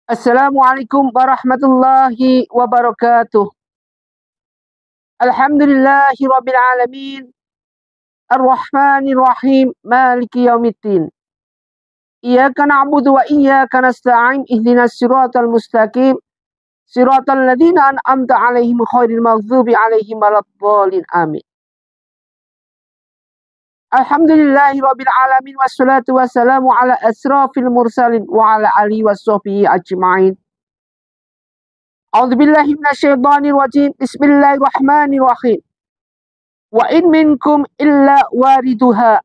Assalamualaikum warahmatullahi wabarakatuh. Alhamdulillahi rabbil alamin. Ar-Rahmanir Rahim. Maliki yaumiddin. Iyyaka na'budu wa iyyaka nasta'in. Ihdinas siratal mustaqim. Siratal ladzina an'amta 'alaihim ghairil maghdubi 'alaihim waladdallin. Amin. Alhamdulillahi rabbil alamin wassalatu wassalamu ala asrafil mursalin wa ala alihi washabbihi ajma'in. A'udzubillahi minasyaitonir rajim. Bismillahirrahmanirrahim. Wa in minkum illa wariduha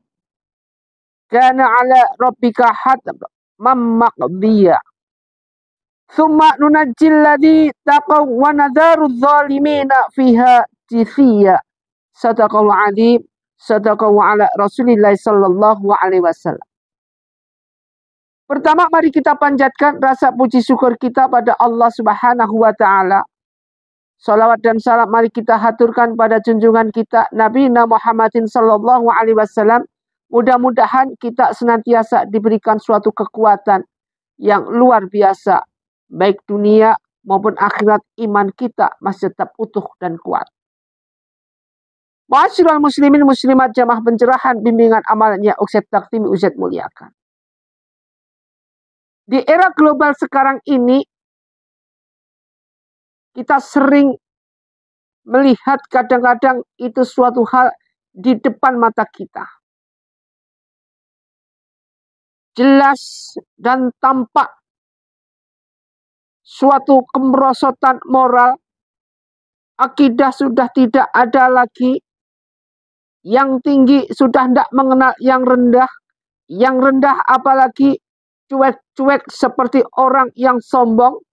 kana 'ala rabbika hatman maqdiya. Tsumma nunajjil ladzi taqaw wa nadharu adh-dhalimina fiha jithiya. Sadaqallahu 'adzim. Sadaqallahu ala Rasulillah sallallahu alaihi wasallam. Pertama, mari kita panjatkan rasa puji syukur kita pada Allah Subhanahu wa taala. Salawat dan salam mari kita haturkan pada junjungan kita Nabi Muhammadin sallallahu alaihi wasallam. Mudah-mudahan kita senantiasa diberikan suatu kekuatan yang luar biasa, baik dunia maupun akhirat, iman kita masih tetap utuh dan kuat. Ma'asyiral muslimin muslimat jamaah pencerahan bimbingan amalnya Ustaz Taktimi Ustaz muliakan. Di era global sekarang ini, kita sering melihat kadang-kadang itu suatu hal di depan mata kita. Jelas dan tampak suatu kemerosotan moral, akidah sudah tidak ada lagi, yang tinggi sudah tidak mengenal yang rendah apalagi cuek-cuek seperti orang yang sombong.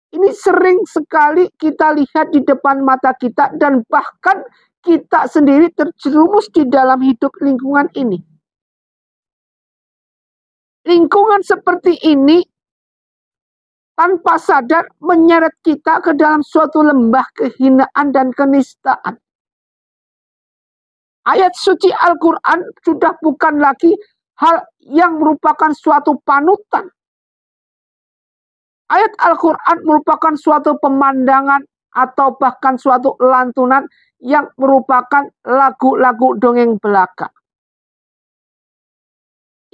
Ini sering sekali kita lihat di depan mata kita dan bahkan kita sendiri terjerumus di dalam hidup lingkungan ini. Lingkungan seperti ini tanpa sadar menyeret kita ke dalam suatu lembah kehinaan dan kenistaan. Ayat suci Al-Quran sudah bukan lagi hal yang merupakan suatu panutan. Ayat Al-Quran merupakan suatu pemandangan atau bahkan suatu lantunan yang merupakan lagu-lagu dongeng belaka.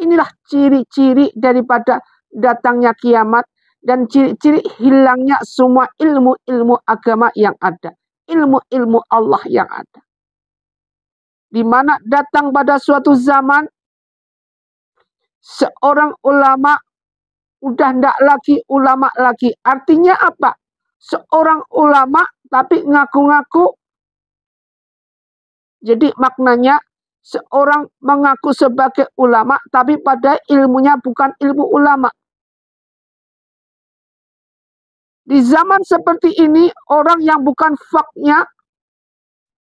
Inilah ciri-ciri daripada datangnya kiamat dan ciri-ciri hilangnya semua ilmu-ilmu agama yang ada. Ilmu-ilmu Allah yang ada. Di mana datang pada suatu zaman seorang ulama udah tidak lagi ulama lagi. Artinya apa? Seorang ulama tapi ngaku-ngaku. Jadi maknanya seorang mengaku sebagai ulama tapi pada ilmunya bukan ilmu ulama. Di zaman seperti ini orang yang bukan faknya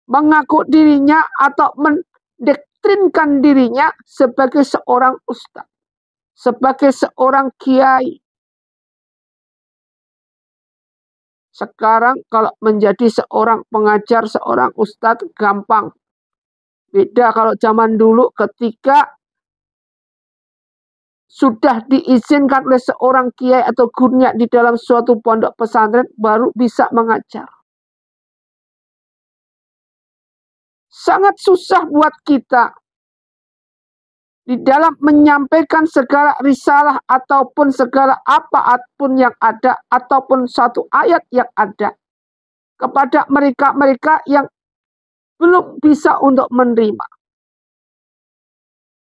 mengaku dirinya atau mendoktrinkan dirinya sebagai seorang ustaz, sebagai seorang kiai. Sekarang kalau menjadi seorang pengajar, seorang ustaz gampang. Beda kalau zaman dulu ketika sudah diizinkan oleh seorang kiai atau gurunya di dalam suatu pondok pesantren baru bisa mengajar. Sangat susah buat kita di dalam menyampaikan segala risalah ataupun segala apapun yang ada ataupun satu ayat yang ada kepada mereka-mereka yang belum bisa untuk menerima.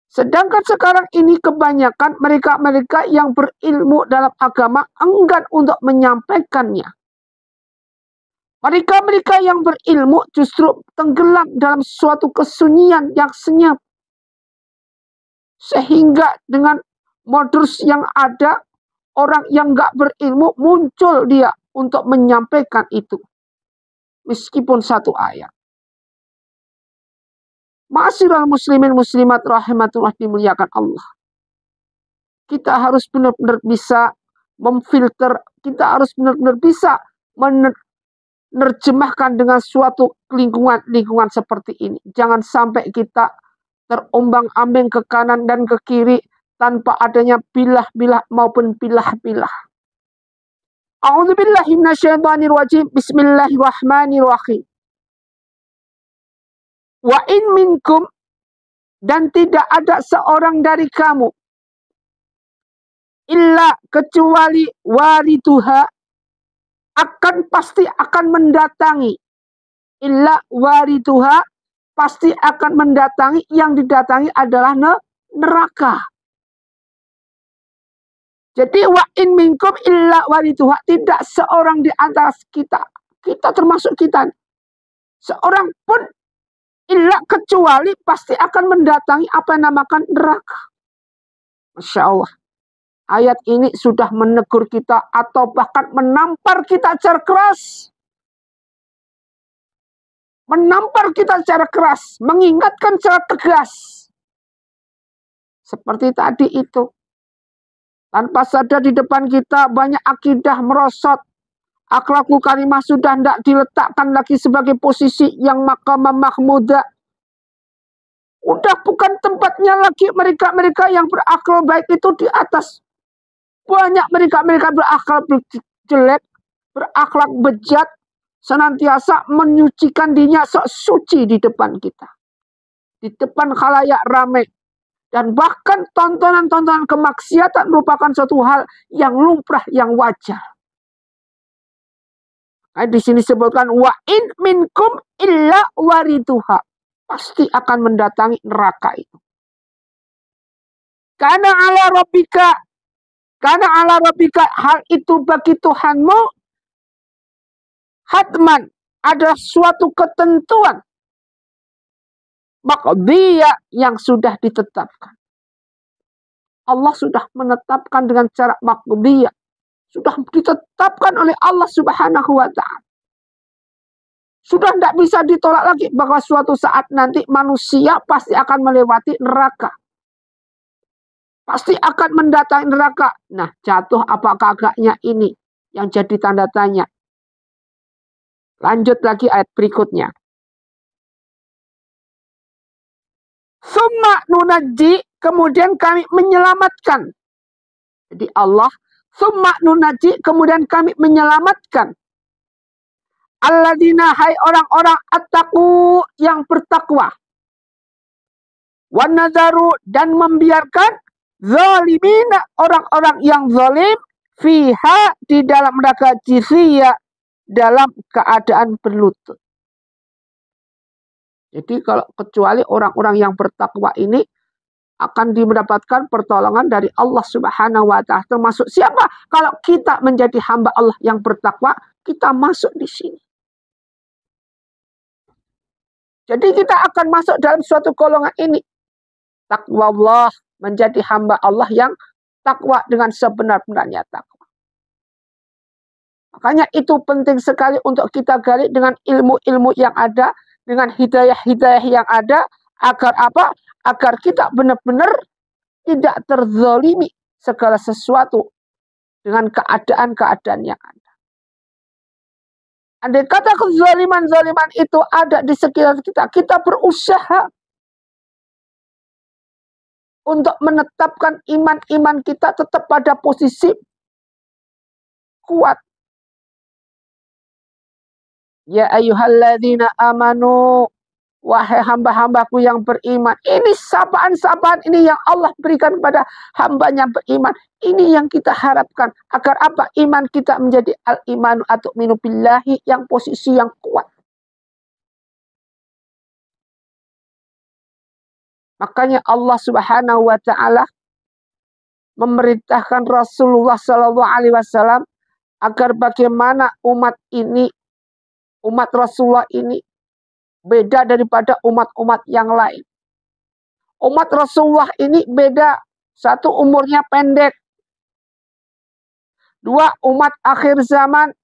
Sedangkan sekarang ini kebanyakan mereka-mereka yang berilmu dalam agama enggan untuk menyampaikannya. Mereka-mereka yang berilmu justru tenggelam dalam suatu kesunyian yang senyap. Sehingga dengan modus yang ada, orang yang nggak berilmu muncul dia untuk menyampaikan itu. Meskipun satu ayat. Ma'asyiral muslimin muslimat rahimatullah dimuliakan Allah. Kita harus benar-benar bisa memfilter, kita harus benar-benar bisa menerjemahkan dengan suatu lingkungan seperti ini. Jangan sampai kita terombang-ambing ke kanan dan ke kiri tanpa adanya bilah-bilah maupun pilah-pilah. A'udzubillahi minasyaitonirrajim. Bismillahirrahmanirrahim. Wa in minkum, dan tidak ada seorang dari kamu, illa kecuali wariduha, pasti akan mendatangi. Illa wariduha, pasti akan mendatangi, yang didatangi adalah neraka. Jadi wa in minkum illa wariduha, tidak seorang di antara kita termasuk kita, seorang pun illa kecuali pasti akan mendatangi apa yang namakan neraka. Masya Allah. Ayat ini sudah menegur kita atau bahkan menampar kita secara keras. Menampar kita secara keras, mengingatkan secara tegas. Seperti tadi itu. Tanpa sadar di depan kita banyak akidah merosot. Akhlakul karimah sudah tidak diletakkan lagi sebagai posisi yang maqamah mahmudah. Udah bukan tempatnya lagi mereka-mereka yang berakhlak baik itu di atas. Banyak mereka-mereka berakhlak jelek, berakhlak bejat, senantiasa menyucikan dirinya sok suci di depan kita. Di depan khalayak ramai. Dan bahkan tontonan-tontonan kemaksiatan merupakan suatu hal yang lumrah, yang wajar. Nah, di sini disebutkan wa in minkum illa wariduha, pasti akan mendatangi neraka itu. Karena ala rabbika, hal itu bagi Tuhanmu hatman, ada suatu ketentuan. Maqdiyah, yang sudah ditetapkan. Allah sudah menetapkan dengan cara maqdiyah. Sudah ditetapkan oleh Allah Subhanahu wa ta'ala. Sudah tidak bisa ditolak lagi bahwa suatu saat nanti manusia pasti akan melewati neraka. Pasti akan mendatangi neraka. Nah, jatuh apa kagaknya ini yang jadi tanda tanya. Lanjut lagi ayat berikutnya. Summa nunaji, kemudian kami menyelamatkan. Jadi Allah, summa nunaji, kemudian kami menyelamatkan. Alladzina, hai orang-orang attaqu, yang bertakwa. Wan nadharu, dan membiarkan zalimina, orang-orang yang zalim, fiha, di dalam neraka jithiya, dalam keadaan berlutut. Jadi kalau kecuali orang-orang yang bertakwa ini akan mendapatkan pertolongan dari Allah Subhanahu wa ta'ala. Termasuk siapa? Kalau kita menjadi hamba Allah yang bertakwa, kita masuk di sini. Jadi kita akan masuk dalam suatu golongan ini. Takwa Allah, menjadi hamba Allah yang takwa dengan sebenar-benarnya takwa. Makanya itu penting sekali untuk kita gali dengan ilmu-ilmu yang ada, dengan hidayah-hidayah yang ada, agar apa? Agar kita benar-benar tidak terzalimi segala sesuatu dengan keadaan-keadaan yang ada. Andai kata kezaliman-zaliman itu ada di sekitar kita, kita berusaha untuk menetapkan iman-iman kita tetap pada posisi kuat. Ya ayyuhalladzina amanu, wahai hamba-hambaku yang beriman. Ini sapaan-sapaan ini yang Allah berikan kepada hambanya beriman. Ini yang kita harapkan. Agar apa? Iman kita menjadi al-imanu atu'minu billahi, yang posisi yang kuat. Makanya Allah Subhanahu wa ta'ala memerintahkan Rasulullah SAW agar bagaimana umat ini, umat Rasulullah ini beda daripada umat-umat yang lain. Umat Rasulullah ini beda. Satu, umurnya pendek. Dua, umat akhir zaman.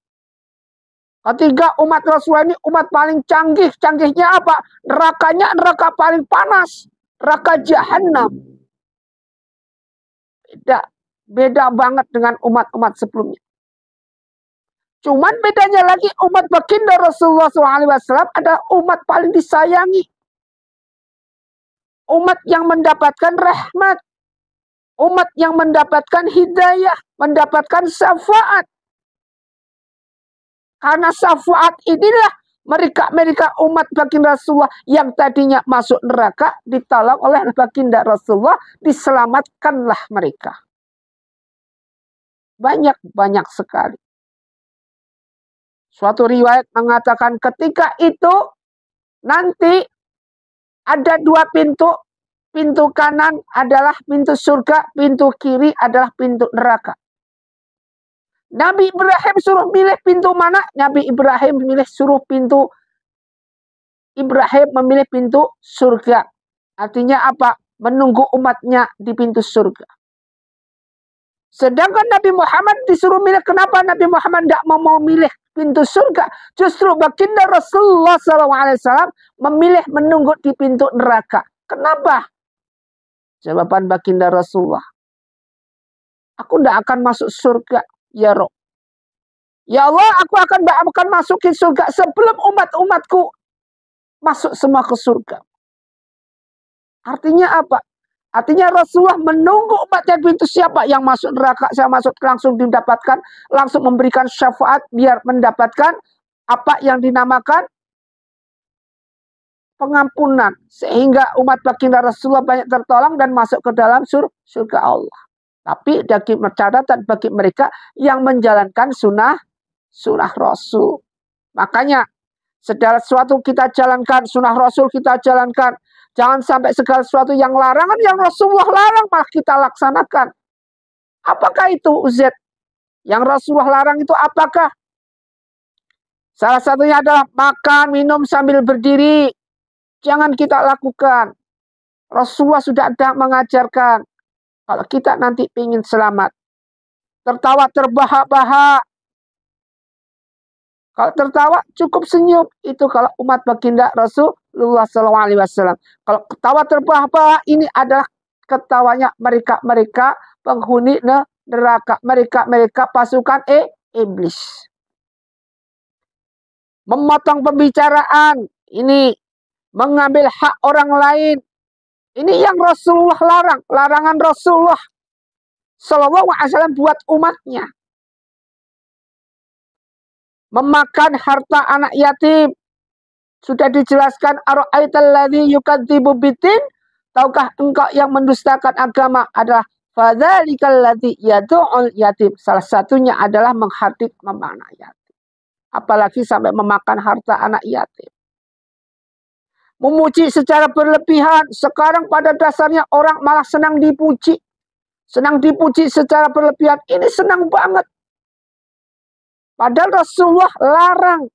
Ketiga, umat Rasulullah ini umat paling canggih. Canggihnya apa? Nerakanya neraka paling panas. Neraka Jahannam. Beda banget dengan umat-umat sebelumnya. Cuman bedanya lagi, umat baginda Rasulullah SAW adalah umat paling disayangi. Umat yang mendapatkan rahmat. Umat yang mendapatkan hidayah. Mendapatkan syafaat. Karena syafaat inilah mereka umat baginda Rasulullah yang tadinya masuk neraka ditolong oleh baginda Rasulullah, diselamatkanlah mereka. Banyak sekali. Suatu riwayat mengatakan ketika itu nanti ada dua pintu. Pintu kanan adalah pintu surga, pintu kiri adalah pintu neraka. Nabi Ibrahim suruh milih pintu mana? Nabi Ibrahim memilih pintu surga. Artinya apa? Menunggu umatnya di pintu surga. Sedangkan Nabi Muhammad disuruh milih. Kenapa Nabi Muhammad tidak mau milih pintu surga? Justru baginda Rasulullah SAW memilih menunggu di pintu neraka. Kenapa? Jawaban baginda Rasulullah, aku tidak akan masuk surga, ya Rob. Ya Allah, aku akan masukin surga sebelum umat-umatku masuk semua ke surga. Artinya apa? Artinya Rasulullah menunggu umatnya pintu siapa yang masuk neraka, saya masuk langsung didapatkan, langsung memberikan syafaat biar mendapatkan apa yang dinamakan pengampunan, sehingga umat baginda Rasulullah banyak tertolong dan masuk ke dalam surga Allah. Tapi catatan bagi mereka yang menjalankan sunnah Rasul. Makanya segala sesuatu kita jalankan, sunnah Rasul kita jalankan. Jangan sampai segala sesuatu yang larangan yang Rasulullah larang malah kita laksanakan. Apakah itu Uzet? Yang Rasulullah larang itu apakah? Salah satunya adalah makan, minum sambil berdiri. Jangan kita lakukan. Rasulullah sudah ada mengajarkan. Kalau kita nanti ingin selamat. Tertawa terbahak-bahak. Kalau tertawa cukup senyum. Itu kalau umat baginda Rasulullah SAW. Kalau ketawa terbahak-bahak ini adalah ketawanya mereka penghuni neraka. Mereka pasukan iblis. Memotong pembicaraan. Ini mengambil hak orang lain. Ini yang Rasulullah larang. Larangan Rasulullah SAW buat umatnya. Memakan harta anak yatim. Sudah dijelaskan. Ara'aital ladzi yukadzibu biddin. Tahukah engkau yang mendustakan agama adalah fadzalikal ladzi yad'ul yatim. Salah satunya adalah menghardik anak yatim. Apalagi sampai memakan harta anak yatim. Memuji secara berlebihan. Sekarang pada dasarnya orang malah senang dipuji. Senang dipuji secara berlebihan. Ini senang banget. Padahal Rasulullah larang.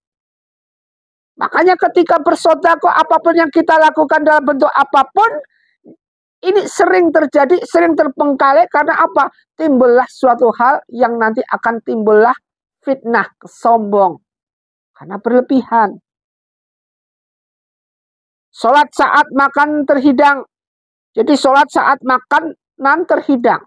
Makanya ketika bersedekah apapun yang kita lakukan dalam bentuk apapun. Ini sering terjadi, sering terpengkalai. Karena apa? Timbullah suatu hal yang nanti akan timbullah fitnah, kesombong. Karena berlebihan. Sholat saat makan terhidang. Jadi sholat saat makanan terhidang.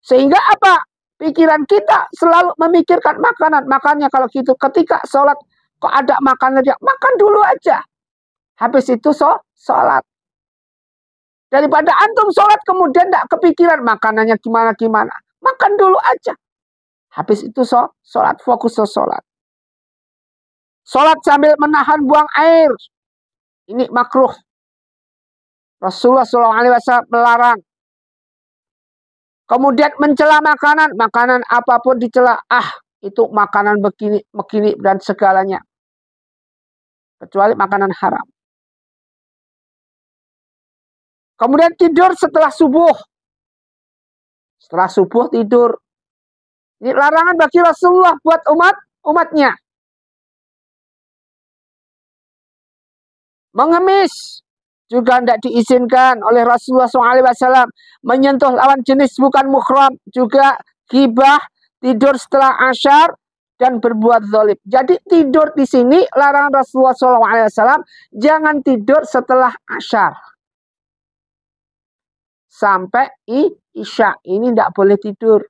Sehingga apa? Pikiran kita selalu memikirkan makanan. Makanya kalau gitu ketika sholat kok ada makanan, makan dulu aja. Habis itu sholat. Daripada antum sholat kemudian tidak kepikiran makanannya gimana. Makan dulu aja. Habis itu sholat, fokus sholat. Sholat sambil menahan buang air. Ini makruh. Rasulullah SAW melarang. Kemudian mencela makanan. Makanan apapun dicela. Itu makanan begini dan segalanya. Kecuali makanan haram. Kemudian tidur setelah subuh. Setelah subuh tidur. Ini larangan bagi Rasulullah buat umatnya. Mengemis juga tidak diizinkan oleh Rasulullah SAW. Menyentuh lawan jenis bukan muhram. Juga ghibah, tidur setelah asyar, dan berbuat zalim. Jadi tidur di sini larangan Rasulullah SAW. Jangan tidur setelah asyar. Sampai isya. Ini tidak boleh tidur.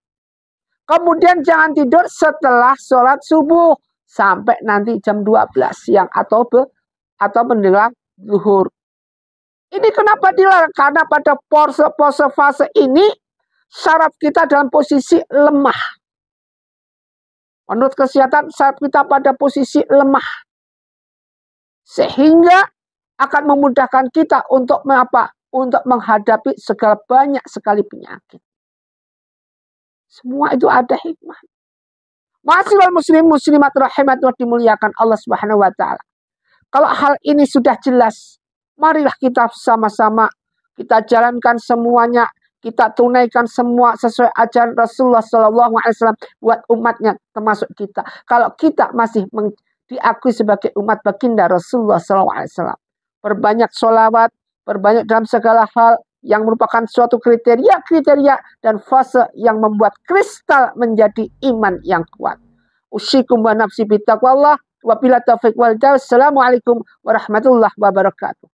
Kemudian jangan tidur setelah sholat subuh. Sampai nanti jam 12 siang atau menjelang zuhur. Ini kenapa dilarang? Karena pada pose fase ini syaraf kita dalam posisi lemah. Menurut kesehatan, saat kita pada posisi lemah. Sehingga akan memudahkan kita untuk apa? Untuk menghadapi segala banyak sekali penyakit. Semua itu ada hikmah. Ma'asyiral muslim muslimat rahimatullah dimuliakan Allah Subhanahu wa taala. Kalau hal ini sudah jelas, marilah kita sama-sama kita jalankan semuanya, kita tunaikan semua sesuai ajaran Rasulullah SAW buat umatnya, termasuk kita. Kalau kita masih diakui sebagai umat baginda Rasulullah SAW, perbanyak sholawat, perbanyak dalam segala hal yang merupakan suatu kriteria dan fase yang membuat kristal menjadi iman yang kuat. Usyikum wa nafsi bittaqwallah. Wabillahi taufiq wal hidayah. Assalamualaikum warahmatullahi wabarakatuh.